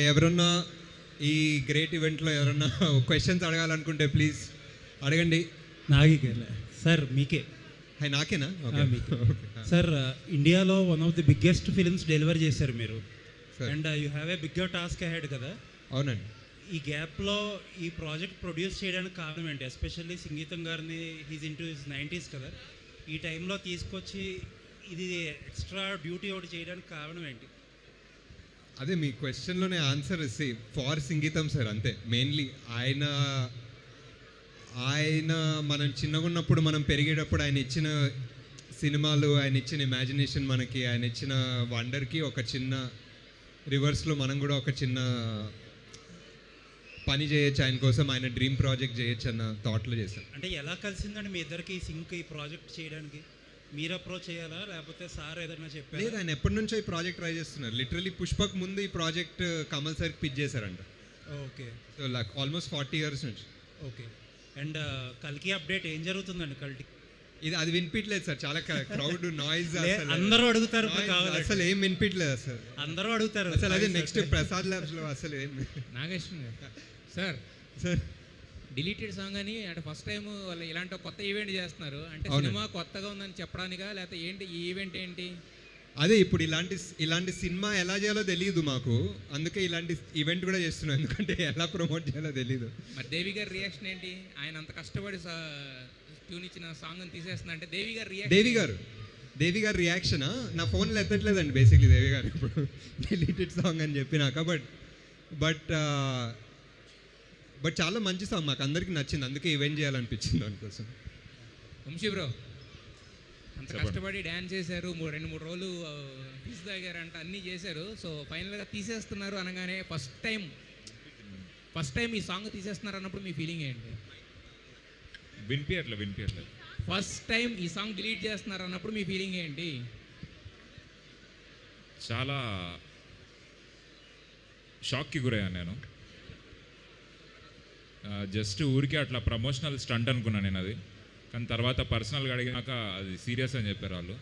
ఎవరన్నా ఈ గ్రేట్ ఈవెంట్లో ఎవరన్నా క్వశ్చన్స్ అడగాలనుకుంటే ప్లీజ్ అడగండి. సార్ మీకే. నాకేనా? మీకే సార్. ఇండియాలో one of the biggest films deliver చేశారు మీరు, and you have a bigger task ahead కదా. అవునండి. ఈ గ్యాప్లో ఈ ప్రాజెక్ట్ ప్రొడ్యూస్ చేయడానికి కారణం ఏంటి? ఎస్పెషల్లీ సంగీతం గారిని, హీజ్ ఇంటూ హిస్ 90s కదా, ఈ టైంలో తీసుకొచ్చి ఇది ఎక్స్ట్రా డ్యూటీ ఒకటి చేయడానికి కారణం ఏంటి? అదే మీ క్వశ్చన్లోనే ఆన్సర్ ఫార్ సంగీతం సార్, అంతే. మెయిన్లీ ఆయన మనం చిన్నగా ఉన్నప్పుడు, మనం పెరిగేటప్పుడు ఆయన ఇచ్చిన సినిమాలు, ఆయన ఇచ్చిన ఇమాజినేషన్, మనకి ఆయన ఇచ్చిన వండర్కి ఒక చిన్న రివర్స్లో మనం కూడా ఒక చిన్న పని చేయొచ్చు ఆయన కోసం, ఆయన డ్రీమ్ ప్రాజెక్ట్ చేయొచ్చు అన్న థాట్లో చేశాను. అంటే ఎలా కలిసిందండి మీ ఇద్దరికి ఈ ప్రాజెక్ట్ చేయడానికి? మీరు అప్రోచ్ చేయాలా లేకపోతే సార్ ఏదైనా చెప్పారు? లేదు, ఆయన ఎప్పటి నుంచో ఈ ప్రాజెక్ట్ ట్రై చేస్తున్నారు. లిటరలీ పుష్పక్ ముందు ఈ ప్రాజెక్ట్ కమల్ సార్కి పిచ్ చేశారంట. Okay. So like almost 40 years నుంచి. ఓకే. అండ్ కల్కి అప్డేట్ ఏం జరుగుతుందండి? అది వినిపించలేదు సార్, చాలా క్రౌడ్ నాయిస్. అందరూ అడుగుతారు, అసలు ఏం వినిపించలేదు సార్. అందరూ అడుగుతారు అసలు అదే నెక్స్ట్ ప్రసాద్ ల్యాబ్స్లో అసలు ఏం. నాగేశ్వర సార్, డిలీటెడ్ సాంగ్ అని అంటే ఫస్ట్ టైం వాళ్ళు ఇలాంటి కొత్త ఈవెంట్ చేస్తున్నారు అంటే సినిమా కొత్తగా ఉందని చెప్పడానికా లేకపోతే ఏంటి ఈ ఈవెంట్ ఏంటి? అదే ఇప్పుడు ఇలాంటి సినిమా ఎలా చేయాలో తెలియదు మాకు, అందుకే ఇలాంటి ఈవెంట్ కూడా చేస్తున్నాం, ఎందుకంటే ఎలా ప్రమోట్ చేయాలో తెలియదు. మరి దేవి గారి రియాక్షన్ ఏంటి? ఆయన అంత కష్టపడి ట్యూన్ ఇచ్చిన సాంగ్ తీసేస్తున్నా అంటే దేవి గారు రియాక్షనా? నా ఫోన్లో ఎత్తట్లేదండి బేసిక్లీ దేవి గారు ఇప్పుడు డిలీటెడ్ సాంగ్ అని చెప్పినాక. బట్ చాలా మంచి సాంగ్, మాకు అందరికి నచ్చింది, అందుకే ఈవెంట్ చేయాలనిపించింది దానికోసం. వంశీ బ్రో, అంత కష్టపడి డ్యాన్స్ చేశారు, 2-3 రోజులు ఫీజు తాగారంట, అన్నీ చేశారు. సో ఫైనల్గా తీసేస్తున్నారు అనగానే ఫస్ట్ టైం ఈ సాంగ్ తీసేస్తున్నారు అన్నప్పుడు మీ ఫీలింగ్ ఏంటి? వినిపించట్లేదు. ఫస్ట్ టైం ఈ సాంగ్ డిలీట్ చేస్తున్నారు అన్నప్పుడు మీ ఫీలింగ్ ఏంటి? చాలా షాక్కి గురయ్యాను నేను. జస్ట్ ఊరికే అట్లా ప్రమోషనల్ స్టంట్ అనుకున్నాను నేను అది, కానీ తర్వాత పర్సనల్గా అడిగినాక అది సీరియస్ అని చెప్పారు వాళ్ళు.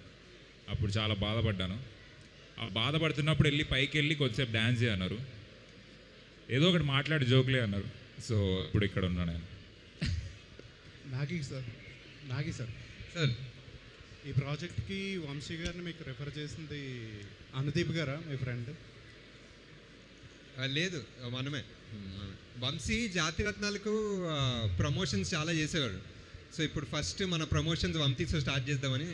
అప్పుడు చాలా బాధపడ్డాను. ఆ బాధపడుతున్నప్పుడు పైకి వెళ్ళి కొద్దిసేపు డ్యాన్స్ చేయన్నారు, ఏదో ఒకటి మాట్లాడి జోక్లే అన్నారు. సో ఇప్పుడు ఇక్కడ ఉన్నాను నేను. నాగి సార్ ఈ ప్రాజెక్ట్కి వంశీ గారిని మీకు రెఫర్ చేసింది అనుదీప్ గారా, మీ ఫ్రెండ్? లేదు, మనమే. వంశీ జాతిరత్నాలకు ప్రమోషన్స్ చాలా చేసేవాడు. సో ఇప్పుడు ఫస్ట్ మన ప్రమోషన్స్ వంశీతో స్టార్ట్ చేద్దామని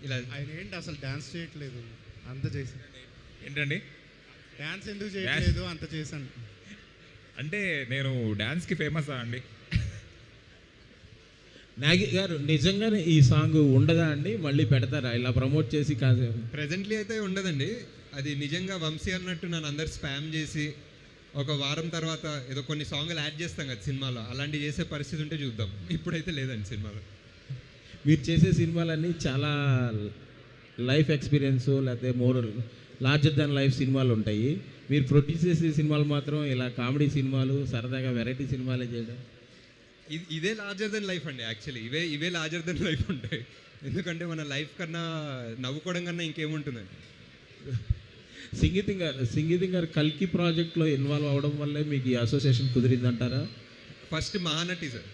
ఇలా. ఆయన ఏంటి అసలు డ్యాన్స్ చేయట్లేదు, అంత చేశాను. ఏంటండి డ్యాన్స్ ఎందుకు చేయట్లేదు? అంత చేశాను అంటే నేను డ్యాన్స్కి ఫేమసా అండి? నాగి గారు, నిజంగానే ఈ సాంగ్ ఉండదా అండి? మళ్ళీ పెడతారా ఇలా ప్రమోట్ చేసి? కాదు, ప్రెజెంట్లీ అయితే ఉండదండి. అది నిజంగా వంశీ అన్నట్టు నన్ను అందరు స్పామ్ చేసి ఒక వారం తర్వాత ఏదో కొన్ని సాంగ్లు యాడ్ చేస్తాం కదా సినిమాలో, అలాంటివి చేసే పరిస్థితి ఉంటే చూద్దాం. ఇప్పుడైతే లేదండి సినిమాలో. మీరు చేసే సినిమాలన్నీ చాలా లైఫ్ ఎక్స్పీరియన్స్ లేకపోతే మోర్ లార్జర్ దాన్ లైఫ్ సినిమాలు ఉంటాయి. మీరు ప్రొడ్యూస్ చేసే సినిమాలు మాత్రం ఇలా కామెడీ సినిమాలు, సరదాగా వెరైటీ సినిమాలే చేయడం. ఇదే లార్జర్ దెన్ లైఫ్ అండి. యాక్చువల్లీ ఇవే లార్జర్ దెన్ లైఫ్ ఉంటాయి, ఎందుకంటే మన లైఫ్ కన్నా నవ్వుకోవడం కన్నా ఇంకేముంటుందండి. సంగీతం గారు కల్కి ప్రాజెక్ట్లో ఇన్వాల్వ్ అవ్వడం వల్లే మీకు ఈ అసోసియేషన్ కుదిరిందంటారా? ఫస్ట్ మహానటి సార్,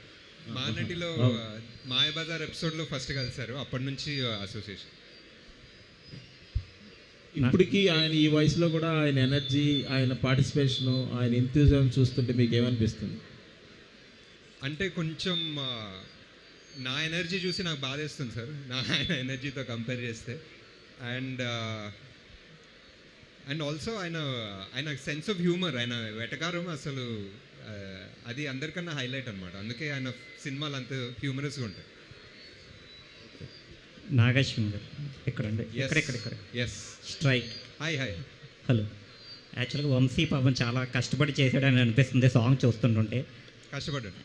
మహానటిలో మాయబజార్ ఎపిసోడ్లో ఫస్ట్ కలిసారు, అప్పటి నుంచి అసోసియేషన్. ఇప్పటికీ ఆయన ఈ వయసులో కూడా ఆయన ఎనర్జీ, ఆయన పార్టిసిపేషను, ఆయన ఎంతూజియాజం చూస్తుంటే మీకు ఏమనిపిస్తుంది? అంటే కొంచెం నా ఎనర్జీ చూసి నాకు బాధేస్తుంది సార్, ఆయన ఎనర్జీతో కంపేర్ చేస్తే. అండ్ ఆల్సో ఆయన సెన్స్ ఆఫ్ హ్యూమర్, ఆయన వెటకారం అసలు అది అందరికన్నా హైలైట్ అనమాట. అందుకే ఆయన సినిమాలు అంత హ్యూమరస్గా ఉంటాయి. నాగేశ్వర్ గారు ఎక్కడండి? Yes strike. హాయ్. హలో. యాక్చువల్గా వంశీ పాపం చాలా కష్టపడి చేశాడని అనిపిస్తుంది సాంగ్ చూస్తుంటుంటే. కష్టపడ్డాడు.